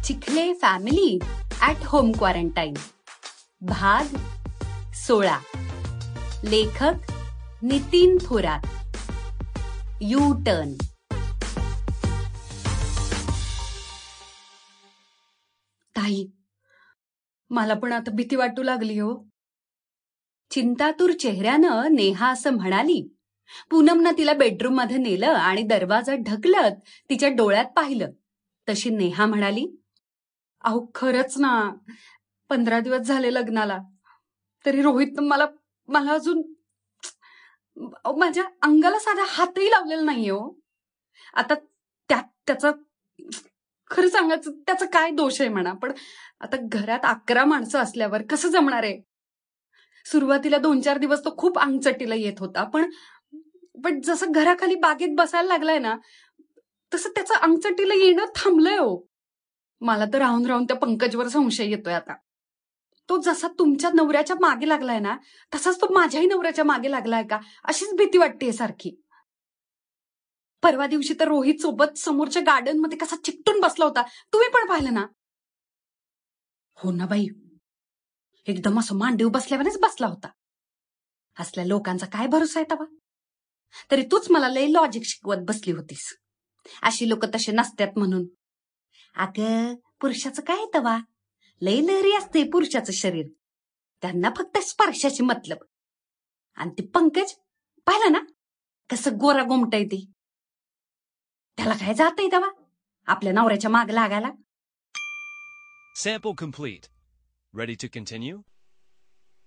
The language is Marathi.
Chikhale family at home quarantine भाग 16. लेखक नितीन थोरात. U turn. ताई, मला पण आता भीती वाटू लागली हो. चिंतातूर चेहऱ्यानं नेहा असं म्हणाली. पूनमनं तिला बेडरूम मध्ये नेलं आणि दरवाजा ढकलत तिच्या डोळ्यात पाहिलं. तशी नेहा म्हणाली, अहो खरंच ना, 15 दिवस झाले लग्नाला, तरी रोहित मला अजून माझ्या अंगाला साधा हातही लावलेला नाहीये हो. आता त्याचा खरं सांगायचं त्याचा काय दोष आहे म्हणा, पण आता घरात 11 माणसं असल्यावर कसं जमणार आहे. सुरुवातीला 2-4 दिवस तो खूप अंगचटीला येत होता, पण जसं घराखाली बागेत बसायला लागलाय ना, तसं त्याचं अंगचटीला येणं थांबलंय हो. मला तर राहून राहून त्या पंकजवर संशय येतोय आता. तो जसा तुमच्या नवऱ्याच्या मागे लागलाय ना, तसाच तो माझ्याही नवऱ्याच्या मागे लागलाय का, अशीच भीती वाटतेय सारखी. परवा दिवशी तर रोहित सोबत समोरच्या गार्डन मध्ये कसा चिकटून बसला होता, तुम्ही पण पाहिलं ना. हो ना बाई, एकदम असं मांडीव बसल्यावरच बसला होता. असल्या लोकांचा काय भरोसा आहे तवा. तरी तूच मला लय लॉजिक शिकवत बसली होतीस, अशी लोक तसे नसतात म्हणून. अगं पुरुषाचं काय तवा, लय लहरी असते पुरुषाचं शरीर, त्यांना फक्त स्पर्शाची मतलब. आणि ती पंकज पाहिलं ना, कसं गोरा गोमटाय ती. त्याला काय जातंय तवा आपल्या नवऱ्याच्या माग लागायला. Sample complete. Ready to continue?